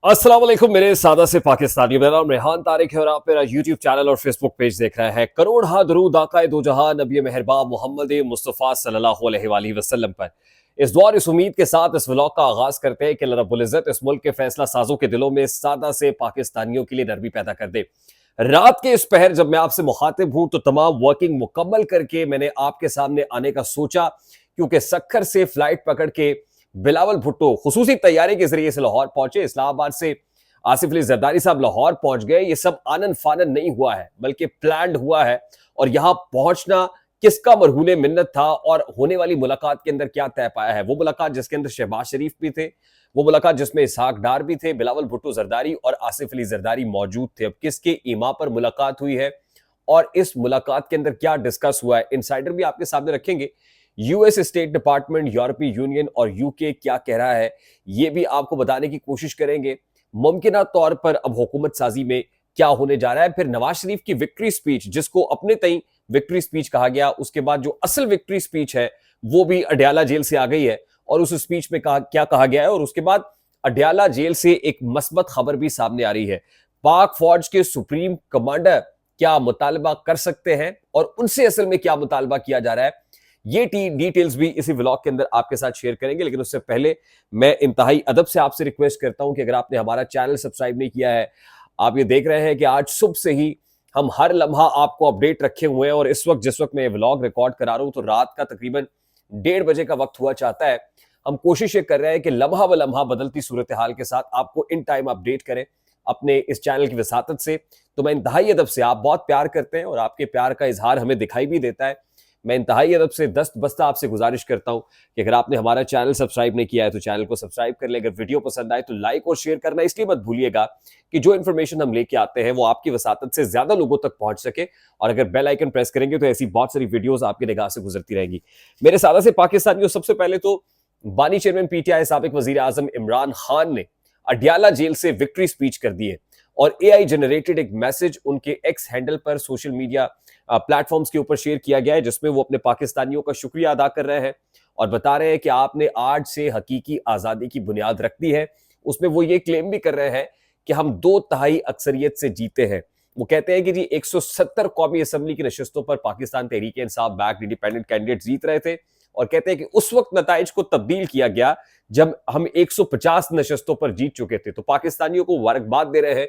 अस्सलाम वालेकुम मेरे सादा से पाकिस्तानी। मेरा नाम रेहान तारिक है और आप मेरा यूट्यूब चैनल और फेसबुक पेज देख रहे हैं। करोड़ हा दरूद आकाए दो जहां नबी मेहरबान मोहम्मद मुस्तफ़ा सल्लल्लाहु अलैहि वसल्लम पर। इस दौर इस उम्मीद के साथ इस व्लॉग का आगाज करते हैं कि अल्लाह रब्बुल इज्जत इस मुल्क के फैसला साजों के दिलों में सादा से पाकिस्तानियों के लिए नरमी पैदा कर दे। रात के इस पहर जब मैं आपसे मुखातिब हूं तो तमाम वर्किंग मुकम्मल करके मैंने आपके सामने आने का सोचा, क्योंकि सक्खर से फ्लाइट पकड़ के बिलावल भुट्टो खुसूसी तैयारी के जरिए से लाहौर पहुंचे। इस्लामाबाद से आसिफ अली जरदारी साहब लाहौर पहुंच गए। ये सब आनन फानन नहीं हुआ है बल्कि प्लान्ड हुआ है। और यहां पहुंचना किसका मरहूने मिन्नत था और होने वाली मुलाकात के अंदर क्या तय पाया है। वो मुलाकात जिसके अंदर शहबाज शरीफ भी थे, वो मुलाकात जिसमें इसहाक डार भी थे, बिलावल भुट्टो जरदारी और आसिफ अली जरदारी मौजूद थे। अब किसके ईमा पर मुलाकात हुई है और इस मुलाकात के अंदर क्या डिस्कस हुआ है, इनसाइडर भी आपके सामने रखेंगे। यूएस स्टेट डिपार्टमेंट, यूरोपीय यूनियन और यूके क्या कह रहा है, ये भी आपको बताने की कोशिश करेंगे। मुमकिना तौर पर अब हुकूमत साजी में क्या होने जा रहा है। फिर नवाज शरीफ की विक्ट्री स्पीच, जिसको अपने तई विक्ट्री स्पीच कहा गया, उसके बाद जो असल विक्ट्री स्पीच है वो भी अडयाला जेल से आ गई है और उस स्पीच में क्या कहा गया है। और उसके बाद अडयाला जेल से एक मस्बत खबर भी सामने आ रही है। पाक फौज के सुप्रीम कमांडर क्या मुतालबा कर सकते हैं और उनसे असल में क्या मुतालबा किया जा रहा है, ये डिटेल्स भी इसी व्लॉग के अंदर आपके साथ शेयर करेंगे। लेकिन उससे पहले मैं इंतहाई अदब से आपसे रिक्वेस्ट करता हूं कि अगर आपने हमारा चैनल सब्सक्राइब नहीं किया है, आप ये देख रहे हैं कि आज सुबह से ही हम हर लम्हा आपको अपडेट रखे हुए हैं। और इस वक्त जिस वक्त मैं व्लॉग रिकॉर्ड करा रहा हूं तो रात का तकरीबन 1:30 का वक्त हुआ चाहता है। हम कोशिश ये कर रहे हैं कि लम्हा ब लम्हा बदलती सूरत हाल के साथ आपको इन टाइम अपडेट करें अपने इस चैनल की वसातत से। तो मैं इंतहाई अदब से, आप बहुत प्यार करते हैं और आपके प्यार का इजहार हमें दिखाई भी देता है, मैं इंतहाई अदब से दस्त बस्ता आपसे गुजारिश करता हूं कि अगर आपने हमारा चैनल सब्सक्राइब नहीं किया है तो चैनल को सब्सक्राइब कर ले। अगर वीडियो पसंद आए तो लाइक और शेयर करना इसलिए मत भूलिएगा कि जो इन्फॉर्मेशन हम लेके आते हैं वो आपकी वसातत से ज्यादा लोगों तक पहुंच सके। और अगर बेल आइकन प्रेस करेंगे तो ऐसी बहुत सारी वीडियोस आपकी निगाह से गुजरती रहेंगी। मेरे सादा से पाकिस्तानियों, सबसे पहले तो बानी चेयरमैन पीटीआई साबिक वजीर आजम इमरान खान ने अडयाला जेल से विक्ट्री स्पीच कर दी है और एआई जनरेटेड एक मैसेज उनके एक्स हैंडल पर सोशल मीडिया प्लेटफॉर्म्स के ऊपर शेयर किया गया है, जिसमें वो अपने पाकिस्तानियों का शुक्रिया अदा कर रहे हैं और बता रहे हैं कि आपने आज से हकीकी आजादी की बुनियाद रख दी है। उसमें वो ये क्लेम भी कर रहे हैं कि हम 2/3 अक्सरियत से जीते हैं। वो कहते हैं कि जी 170 कौमी असम्बली की नशस्तों पर Pakistan Tehreek Insaf backed independent candidate जीत रहे थे और कहते हैं कि उस वक्त नताइज को तब्दील किया गया जब हम 150 नशस्तों पर जीत चुके थे। तो पाकिस्तानियों को मुबारकबाद दे रहे हैं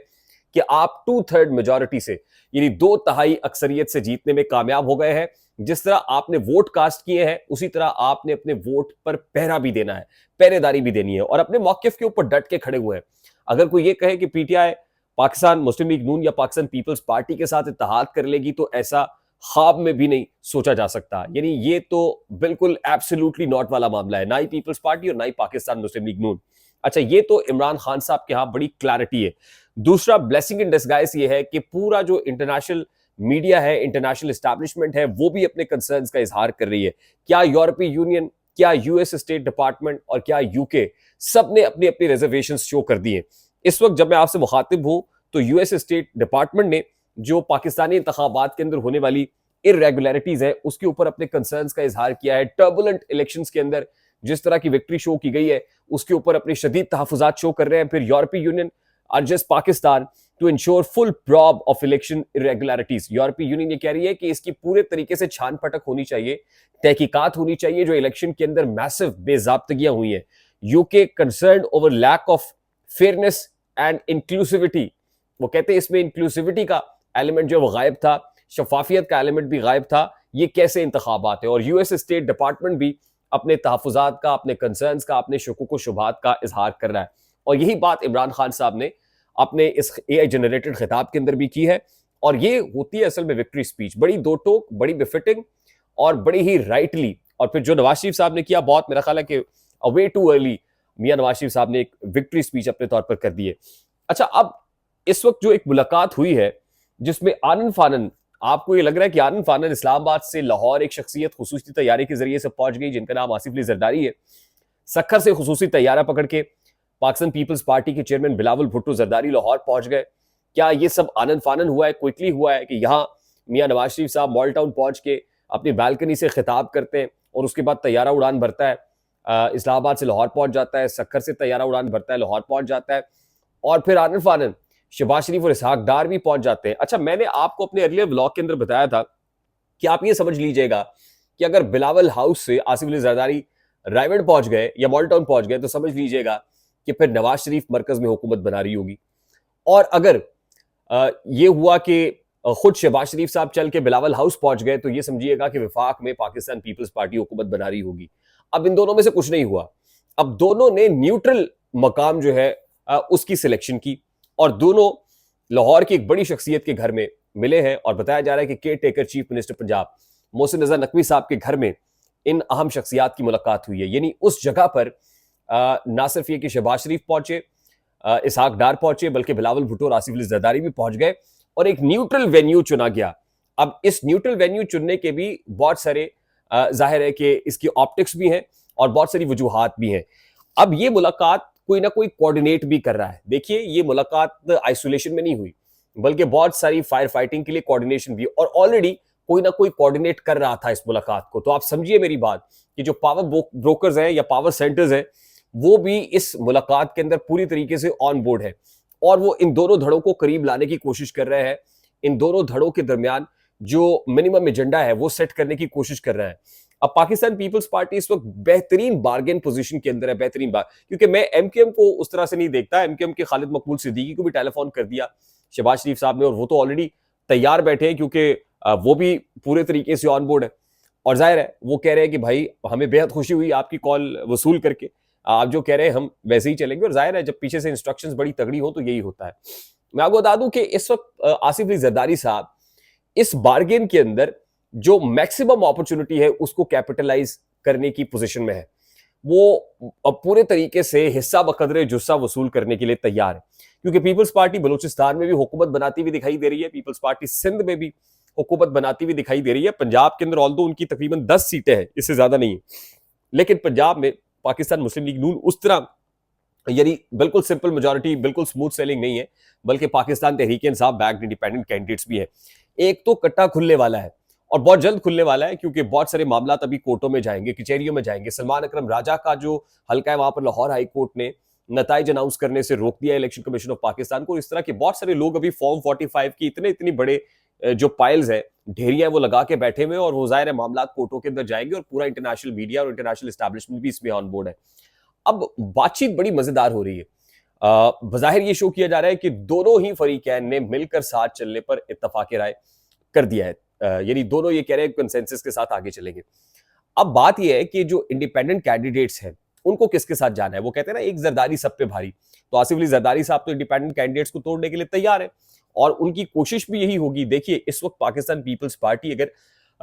कि आप 2/3 मेजॉरिटी से, यानी 2/3 अक्सरियत से जीतने में कामयाब हो गए हैं। जिस तरह आपने वोट कास्ट किए हैं उसी तरह आपने अपने वोट पर पहरा भी देना है, पहरेदारी भी देनी है और अपने मौकिफ के ऊपर डट के खड़े हुए हैं। अगर कोई ये कहे कि पीटीआई पाकिस्तान मुस्लिम लीग नून या पाकिस्तान पीपल्स पार्टी के साथ इत्तेहाद कर लेगी तो ऐसा ख्वाब में भी नहीं सोचा जा सकता। यानी ये तो बिल्कुल एब्सोल्युटली नॉट वाला मामला है, ना ही पीपल्स पार्टी और ना ही पाकिस्तान मुस्लिम लीग नून। अच्छा, ये तो इमरान खान साहब के यहां बड़ी क्लैरिटी है। दूसरा ब्लेसिंग इन डिस्गाइज ये है कि पूरा जो इंटरनेशनल मीडिया है, इंटरनेशनल एस्टैब्लिशमेंट है, वो भी अपने कंसर्न्स का इजहार कर रही है। क्या यूरोपीय यूनियन, क्या यूएस स्टेट डिपार्टमेंट और क्या यूके, सब ने अपनी अपनी रिजर्वेशन शो कर दी है। इस वक्त जब मैं आपसे मुखातिब हूं तो यूएस स्टेट डिपार्टमेंट ने जो पाकिस्तानी इंतखाबात के अंदर होने वाली इरेगुलरिटीज है उसके ऊपर अपने कंसर्न्स का इजहार किया है। टर्बुलेंट इलेक्शंस के अंदर जिस तरह की विक्ट्री शो की गई है उसके ऊपर अपने शदीद तहफुजात शो कर रहे हैं। फिर यूरोपीय union urges Pakistan to ensure full probe of election irregularities। यूरोपीय यूनियन ये कह रही है कि इसकी पूरे तरीके से छान पटक होनी चाहिए, तहकीकात होनी चाहिए जो इलेक्शन के अंदर मैसिव बेजाब्तगियां हुई हैं। UK concern over lack of fairness and inclusivity. वो कहते हैं इसमें इंक्लूसिविटी का एलिमेंट जो वो गायब था, शफाफियत का एलिमेंट भी गायब था। ये कैसे इंतखाबात है। और यूएस स्टेट डिपार्टमेंट भी अपने तहफुजात का, अपने कंसर्न्स का, अपने शुकूक व शुबहात का इजहार कर रहा है। और यही बात इमरान खान साहब ने अपने इस एआई जनरेटेड खिताब के अंदर भी की है। और ये होती है असल में विक्ट्री स्पीच, बड़ी दो टोक, बड़ी बेफिटिंग और बड़ी ही राइटली। और फिर जो नवाज शरीफ साहब ने किया, बहुत मेरा ख्याल है कि वे टू अर्ली मियां नवाज शरीफ साहब ने एक विक्ट्री स्पीच अपने तौर पर कर दी है। अच्छा, अब इस वक्त जो एक मुलाकात हुई है जिसमें आनन फानन, आपको ये लग रहा है कि आनन फानन इस्लामाबाद से लाहौर एक शख्सियत खुसूसी तैयारी के जरिए से पहुंच गई जिनका नाम आसिफ अली जरदारी है। सक्खर से खुसूसी तैयारा पकड़ के पाकिस्तान पीपल्स पार्टी के चेयरमैन बिलावल भुट्टो जरदारी लाहौर पहुंच गए। क्या ये सब आनन फानन हुआ है, क्विकली हुआ है कि यहाँ मियां नवाज शरीफ साहब मॉल टाउन पहुंच के अपनी बालकनी से खिताब करते हैं और उसके बाद तैयारा उड़ान भरता है, इस्लामाबाद से लाहौर पहुंच जाता है, सक्खर से तैयारा उड़ान भरता है, लाहौर पहुंच जाता है और फिर आनन फानन शहबाज शरीफ और इसहाक डार भी पहुंच जाते हैं। अच्छा, मैंने आपको अपने अर्लियर व्लॉग के अंदर बताया था कि आप ये समझ लीजिएगा कि अगर बिलावल हाउस से आसिफ अली जरदारी रायगढ़ पहुंच गए या मॉल टाउन पहुंच गए तो समझ लीजिएगा कि फिर नवाज शरीफ मरकज में हुकूमत बना रही होगी। और अगर ये हुआ कि खुद शहबाज शरीफ साहब चल के बिलावल हाउस पहुंच गए तो ये समझिएगा कि विफाक में पाकिस्तान पीपल्स पार्टी हुकूमत बना रही होगी। अब इन दोनों में से कुछ नहीं हुआ। अब दोनों ने न्यूट्रल मकाम जो है उसकी सिलेक्शन की और दोनों लाहौर की एक बड़ी शख्सियत के घर में मिले हैं और बताया जा रहा है कि caretaker chief minister Punjab Mohsin Raza Naqvi साहब के घर में इन अहम शख्सियात की मुलाकात हुई है। यानी उस जगह पर ना सिर्फ ये कि शहबाज शरीफ पहुंचे, इसहाक डार पहुंचे, बल्कि बिलावल भुट्टो और आसिफ अली जरदारी भी पहुंच गए और एक न्यूट्रल वेन्यू चुना गया। अब इस न्यूट्रल वेन्यू चुनने के भी बहुत सारे जाहिर है कि इसकी ऑप्टिक्स भी हैं और बहुत सारी वजूहात भी हैं। अब ये मुलाकात कोई ना कोई कोऑर्डिनेट भी कर रहा है। देखिए, ये मुलाकात आइसोलेशन में नहीं हुई, बल्कि बहुत सारी फायर फाइटिंग के लिए कोऑर्डिनेशन भी, और ऑलरेडी कोई ना कोई कोऑर्डिनेट कर रहा था इस मुलाकात को। तो आप समझिए मेरी बात कि जो पावर ब्रोकर्स हैं या पावर सेंटर्स हैं वो भी इस मुलाकात के अंदर पूरी तरीके से ऑन बोर्ड है और वो इन दोनों धड़ों को करीब लाने की कोशिश कर रहे हैं। इन दोनों धड़ों के दरमियान जो मिनिमम एजेंडा है वो सेट करने की कोशिश कर रहा है। अब पाकिस्तान पीपल्स पार्टी इस वक्त बेहतरीन बार्गेन पोजीशन के अंदर है, बेहतरीन बार, क्योंकि मैं एमकेएम को उस तरह से नहीं देखता। एमकेएम के खालिद मकबूल सिद्दीकी को भी टेलीफोन कर दिया शहबाज शरीफ साहब ने और वो तो ऑलरेडी तैयार बैठे हैं क्योंकि वो भी पूरे तरीके से ऑन बोर्ड है। और जाहिर है वो कह रहे हैं कि भाई हमें बेहद खुशी हुई आपकी कॉल वसूल करके, आप जो कह रहे हैं हम वैसे ही चलेंगे। और जाहिर है जब पीछे से इंस्ट्रक्शंस बड़ी तगड़ी हो तो यही होता है। मैं आपको बता दूं कि इस वक्त आसिफ अली जरदारी साहब इस बार्गेन के अंदर जो मैक्सिमम अपॉर्चुनिटी है उसको कैपिटलाइज करने की पोजीशन में है। वो अब पूरे तरीके से हिस्सा बकदरे जुस्सा वसूल करने के लिए तैयार है, क्योंकि पीपल्स पार्टी बलूचिस्तान में भी हुकूमत बनाती हुई दिखाई दे रही है, पीपल्स पार्टी सिंध में भी हुकूमत बनाती हुई दिखाई दे रही है। पंजाब के अंदर ऑल्दो उनकी तकरीबन 10 सीटें हैं, इससे ज्यादा नहीं है, लेकिन पंजाब में पाकिस्तान मुस्लिम लीग नून उस तरह यानी बिल्कुल सिंपल मेजॉरिटी, बिल्कुल स्मूथ सेलिंग नहीं है, बल्कि Pakistan Tehreek Insaf backed independent candidates भी है। एक तो कट्टा खुलने वाला है और बहुत जल्द खुलने वाला है, क्योंकि बहुत सारे मामला अभी कोर्टों में जाएंगे, कचहरियों में जाएंगे। सलमान अकरम राजा का जो हल्का है वहां पर लाहौर हाई कोर्ट ने नताइज अनाउंस करने से रोक दिया इलेक्शन कमीशन ऑफ पाकिस्तान को। इस तरह के बहुत सारे लोग अभी फॉर्म 45 की इतने बड़े जो पाइल्स है, ढेरियां वो लगा के बैठे हुए और वो जाहिर है मामला कोर्टों के अंदर जाएंगे और पूरा इंटरनेशनल मीडिया और इंटरनेशनल एस्टैब्लिशमेंट भी इसमें ऑन बोर्ड है। अब बातचीत बड़ी मजेदार हो रही है। बजाहिर ये शो किया जा रहा है कि दोनों ही फरीकैन ने मिलकर साथ चलने पर इत्तफाक राय कर दिया है, यानी दोनों ये कह रहे हैं कंसेंसस के साथ आगे चलेंगे। अब बात यह है कि जो इंडिपेंडेंट कैंडिडेट्स हैं उनको किसके साथ जाना है। वो कहते हैं ना एक जरदारी सब पे भारी, तो आसिफ अली जरदारी साहब तो इंडिपेंडेंट कैंडिडेट्स को तोड़ने के लिए तैयार है और उनकी कोशिश भी यही होगी। देखिए, इस वक्त पाकिस्तान पीपल्स पार्टी अगर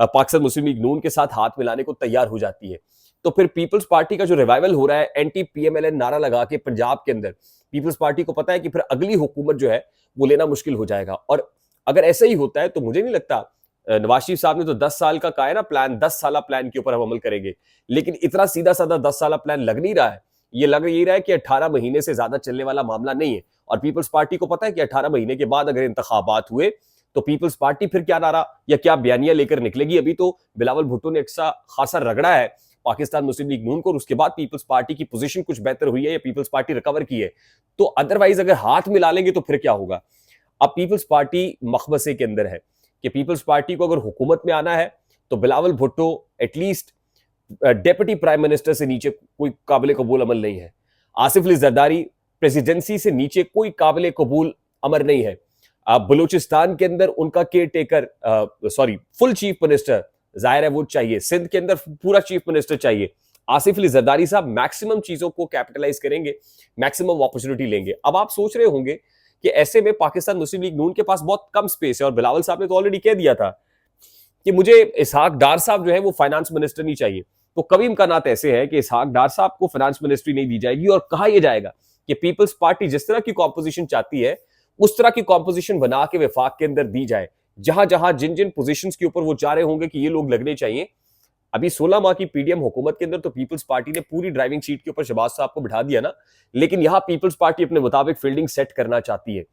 पाकिस्तान मुस्लिम लीग नून के साथ हाथ मिलाने को तैयार हो जाती है तो फिर पीपल्स पार्टी का जो रिवाइवल हो रहा है एंटी पीएमएलएन नारा लगा के पंजाब के अंदर, पीपल्स पार्टी को पता है कि फिर अगली हुकूमत जो है वो लेना मुश्किल हो जाएगा। और अगर ऐसा ही होता है तो मुझे नहीं लगता, नवाज शरीफ साहब ने तो 10 साल का कहा है ना प्लान, 10 साल प्लान के ऊपर हम अमल करेंगे, लेकिन इतना सीधा साधा 10 साल प्लान लग नहीं रहा है। ये लग यही रहा है कि 18 महीने से ज्यादा चलने वाला मामला नहीं है। और पीपल्स पार्टी को पता है कि 18 महीने के बाद अगर इंतखाबात हुए तो पीपल्स पार्टी फिर क्या नारा या क्या बयानिया लेकर निकलेगी। अभी तो बिलावल भुट्टो ने अच्छा खासा रगड़ा है पाकिस्तान मुस्लिम लीग नून को, और उसके बाद पीपल्स पार्टी की पोजीशन कुछ बेहतर हुई है या पीपल्स पार्टी रिकवर की है। तो अदरवाइज अगर हाथ मिला लेंगे तो फिर क्या होगा। अब पीपल्स पार्टी मखबसे के अंदर है कि पीपल्स पार्टी को अगर हुकूमत में आना है तो Bilawal Bhutto at least deputy prime minister से नीचे कोई काबिल कबूल अमल नहीं है। आसिफ अली जरदारी प्रेसिडेंसी से नीचे कोई काबिल कबूल अमर नहीं है। बलूचिस्तान के अंदर उनका care taker full chief minister जाहिर है वो चाहिए, सिंध के अंदर पूरा चीफ मिनिस्टर चाहिए। आसिफ अली जरदारी साहब मैक्सिमम चीजों को कैपिटलाइज करेंगे, मैक्सिमम अपॉर्चुनिटी लेंगे। अब आप सोच रहे होंगे कि ऐसे में पाकिस्तान मुस्लिम लीग नून के पास बहुत कम स्पेस है, और बिलावल साहब ने तो ऑलरेडी कह दिया था कि मुझे इसहाक डार साहब जो है वो फाइनेंस मिनिस्टर नहीं चाहिए। तो कभी इम्कानात ऐसे हैं कि इसहाक डार साहब को फाइनेंस मिनिस्ट्री नहीं दी जाएगी और कहा यह जाएगा कि पीपल्स पार्टी जिस तरह की कॉम्पोजिशन चाहती है उस तरह की कॉम्पोजिशन बना के विफाक के अंदर दी जाए, जहां जहां जिन जिन पोजीशंस के ऊपर वो चाह रहे होंगे कि ये लोग लगने चाहिए। अभी 16 माह की पीडीएम हुकूमत के अंदर तो पीपल्स पार्टी ने पूरी ड्राइविंग सीट के ऊपर शहबाज साहब को बिठा दिया ना, लेकिन यहां पीपल्स पार्टी अपने मुताबिक फील्डिंग सेट करना चाहती है।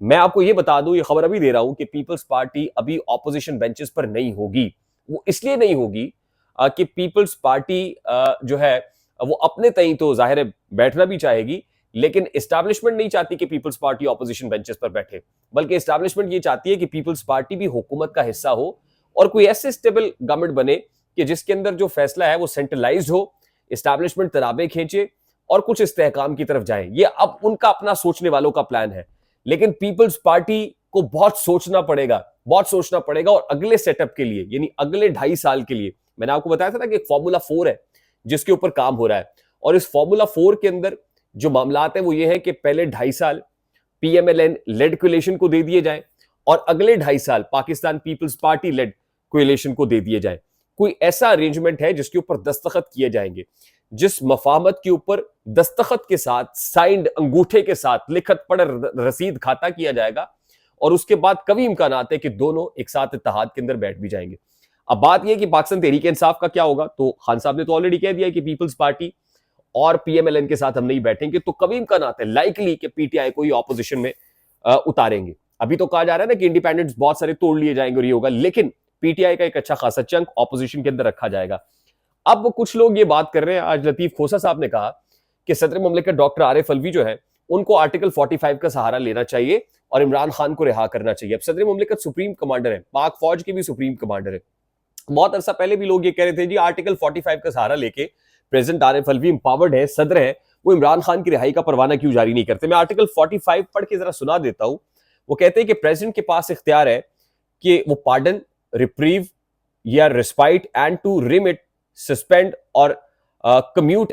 मैं आपको यह बता दूं, ये खबर अभी दे रहा हूं कि पीपल्स पार्टी अभी ऑपोजिशन बेंचेस पर नहीं होगी। वो इसलिए नहीं होगी कि पीपल्स पार्टी जो है वो अपने तई तो जाहिर है बैठना भी चाहेगी, लेकिन एस्टैब्लिशमेंट नहीं चाहती कि पीपल्स पार्टी ऑपोजिशन बेंचेस पर बैठे, बल्कि एस्टैब्लिशमेंट ये चाहती है कि पीपल्स पार्टी भी हुकूमत का हिस्सा हो और कोई ऐसे स्टेबल गवर्नमेंट बने कि जिसके अंदर जो फैसला है वो सेंट्रलाइज्ड हो, एस्टैब्लिशमेंट तनाबे खींचे और कुछ इस्तेहकाम की तरफ जाए। ये अब उनका अपना सोचने वालों का प्लान है, लेकिन पीपल्स पार्टी को बहुत सोचना पड़ेगा और अगले सेटअप के लिए यानी अगले 2.5 साल के लिए मैंने आपको बताया था ना कि एक फॉर्मूला 4 है जिसके ऊपर काम हो रहा है, और इस फॉर्मूला 4 के अंदर जो मामलात है वो ये है कि पहले 2.5 साल पीएमएलएन लेड कोलिशन को दे दिए जाए और अगले 2.5 साल Pakistan People's Party led coalition को दे दिए जाए। कोई ऐसा अरेंजमेंट है जिसके ऊपर दस्तखत किए जाएंगे, जिस मफाहमत के ऊपर दस्तखत के साथ, साइंड अंगूठे के साथ, लिखत पढ़ रसीद खाता किया जाएगा और उसके बाद कभी इम्कान आते हैं कि दोनों एक साथ इत्तेहाद के अंदर बैठ भी जाएंगे। अब बात यह कि पाकिस्तान तहरीक इंसाफ का क्या होगा, तो खान साहब ने तो ऑलरेडी कह दिया कि पीपल्स पार्टी और पीएमएलएन के साथ हम नहीं बैठेंगे, तो कभी इम्कान आते हैं लाइकली कि पीटीआई को ही ऑपोजिशन में उतारेंगे। अभी तो कहा जा रहा है ना कि इंडिपेंडेंट्स बहुत सारे तोड़ लिए जाएंगे और ये होगा, लेकिन पीटीआई का एक अच्छा खासा चंक ऑपोजिशन के अंदर रखा जाएगा। अब कुछ लोग ये बात कर रहे हैं, आज लतीफ खोसा साहब ने कहा कि सदर मुमलिकत डॉक्टर आरिफ अलवी जो है उनको आर्टिकल 45 का सहारा लेना चाहिए और इमरान खान को रिहा करना चाहिए। अब सदर मुमलिकत सुप्रीम कमांडर है, पाक फौज के भी सुप्रीम कमांडर है। बहुत अरसा पहले भी लोग ये कह रहे थे जी आर्टिकल 45 का सहारा लेके प्रेसिडेंट आरिफ अलवी इंपावर्ड है, सदर है, वो इमरान खान की रिहाई का परवाना क्यों जारी नहीं करते। मैं आर्टिकल 45 पढ़ के जरा सुना देता हूं। वो कहते हैं कि प्रेसिडेंट के पास इख्तियार है कि वो पार्डन, रिप्रीव या respite and to remit, suspend और commute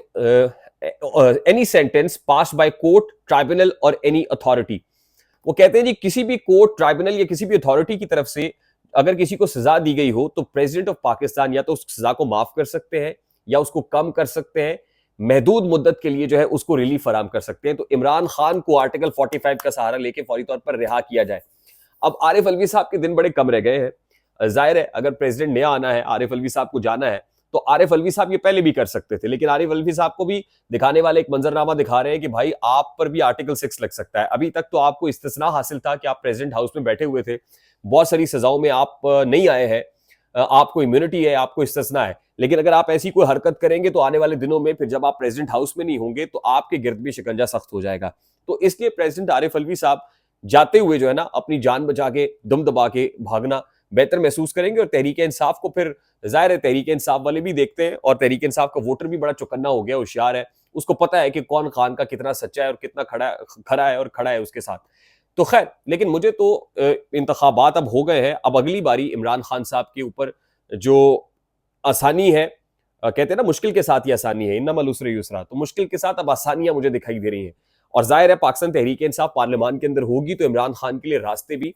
any sentence pass by court, tribunal और एनी अथॉरिटी। वो कहते हैं जी किसी भी कोर्ट, ट्राइब्यूनल या किसी भी अथॉरिटी की तरफ से अगर किसी को सजा दी गई हो तो प्रेसिडेंट ऑफ पाकिस्तान या तो उस सजा को माफ कर सकते हैं या उसको कम कर सकते हैं, महदूद मुद्दत के लिए जो है उसको रिलीफ फराम कर सकते हैं। तो इमरान खान को आर्टिकल 45 का सहारा लेके फौरी तौर पर रिहा किया जाए। अब आरिफ अलवी साहब के दिन बड़े कम रह गए हैं। जाहिर है अगर प्रेसिडेंट नया आना है, आरिफ अलवी साहब को जाना है, तो आरिफ अलवी साहब ये पहले भी कर सकते थे, लेकिन आरिफ अलवी साहब को भी दिखाने वाले एक मंजरनामा दिखा रहे हैं कि भाई आप पर भी आर्टिकल 6 लग सकता है। अभी तक तो आपको इस्तिस्ना हासिल था कि आप प्रेसिडेंट हाउस में बैठे हुए थे, बहुत सारी सजाओं में आप नहीं आए हैं, आपको इम्यूनिटी है, आपको इस्तिस्ना है, लेकिन अगर आप ऐसी कोई हरकत करेंगे तो आने वाले दिनों में फिर जब आप प्रेसिडेंट हाउस में नहीं होंगे तो आपके गिर्द भी शिकंजा सख्त हो जाएगा। तो इसलिए प्रेसिडेंट आरिफ अलवी साहब जाते हुए जो है ना अपनी जान बचा के दम दबा के भागना बेहतर महसूस करेंगे। और तहरीक इंसाफ को फिर जाहिर है तहरीक इंसाफ वाले भी देखते हैं, और तहरीक इंसाफ का वोटर भी बड़ा चौकन्ना हो गया, होशियार है, उसको पता है कि कौन खान का कितना सच्चा है और कितना खड़ा है और खड़ा है उसके साथ। तो खैर, लेकिन मुझे तो इंतखाबात अब हो गए हैं, अब अगली बारी इमरान खान साहब के ऊपर जो आसानी है, कहते हैं ना मुश्किल के साथ ही आसानी है, इन्नमल उसरे युसरा, तो मुश्किल के साथ अब आसानियां मुझे दिखाई दे रही हैं। और जाहिर है पाकिस्तान तहरीक इंसाफ पार्लियामान के अंदर होगी तो इमरान खान के लिए रास्ते भी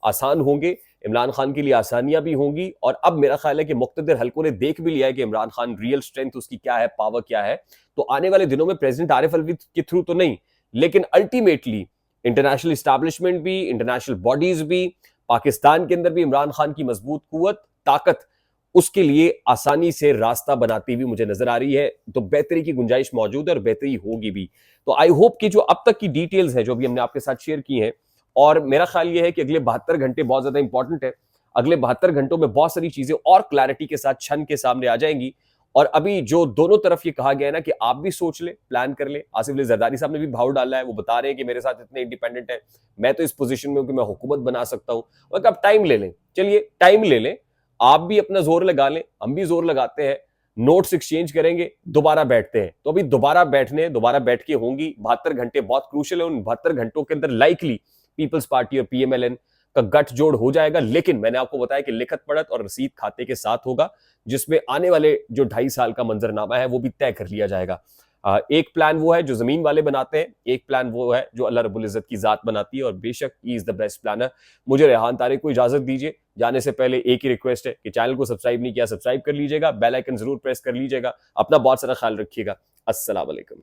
आसान होंगे, इमरान खान के लिए आसानियां भी होंगी। और अब मेरा ख्याल है कि मुख्तदिर हल्कों ने देख भी लिया है कि इमरान खान रियल स्ट्रेंथ उसकी क्या है, पावर क्या है। तो आने वाले दिनों में प्रेसिडेंट आरिफ अलवी के थ्रू तो नहीं, लेकिन अल्टीमेटली इंटरनेशनल इस्टेब्लिशमेंट भी, इंटरनेशनल बॉडीज भी, पाकिस्तान के अंदर भी इमरान खान की मजबूत कुव्वत, ताकत उसके लिए आसानी से रास्ता बनाती हुई मुझे नजर आ रही है। तो बेहतरी की गुंजाइश मौजूद है और बेहतरी होगी भी। तो आई होप कि जो अब तक की डिटेल्स है जो भी हमने आपके साथ शेयर की हैं, और मेरा ख्याल ये है कि अगले 72 घंटे बहुत ज्यादा इंपॉर्टेंट है, अगले 72 घंटों में बहुत सारी चीजें और क्लैरिटी के साथ छन के सामने आ जाएंगी। और अभी जो दोनों तरफ ये कहा गया है ना कि आप भी सोच ले, प्लान कर ले, आसिफ अली जरदारी साहब ने भी भाव डाला है, वो बता रहे हैं कि मेरे साथ इतने इंडिपेंडेंट है, मैं तो इस पोजीशन में हूं कि मैं हुकूमत बना सकता हूं। और अब टाइम ले लें, चलिए टाइम ले लें, आप भी अपना जोर लगा लें, हम भी जोर लगाते हैं, नोट्स एक्सचेंज करेंगे, दोबारा बैठते हैं। तो अभी दोबारा बैठ के होंगी 72 घंटे बहुत क्रूशियल है। उन 72 घंटों के अंदर लाइकली पीपल्स पार्टी और पीएमएलएन का गठजोड़ हो जाएगा, लेकिन मैंने आपको बताया कि लिखत पढ़त और रसीद खाते के साथ होगा, जिसमें आने वाले जो 2.5 साल का मंजरनामा है वो भी तय कर लिया जाएगा। एक प्लान वो है जो जमीन वाले बनाते हैं, एक प्लान वो है जो अल्लाह रब्बुल इज्जत की जात बनाती है, और बेशक ही इज द बेस्ट प्लानर। मुझे रेहान तारिक को इजाजत दीजिए, जाने से पहले एक ही रिक्वेस्ट है कि चैनल को सब्सक्राइब नहीं किया, सब्सक्राइब कर लीजिएगा, बेल आइकन जरूर प्रेस कर लीजिएगा, अपना बहुत सारा ख्याल रखिएगा। अस्सलाम वालेकुम।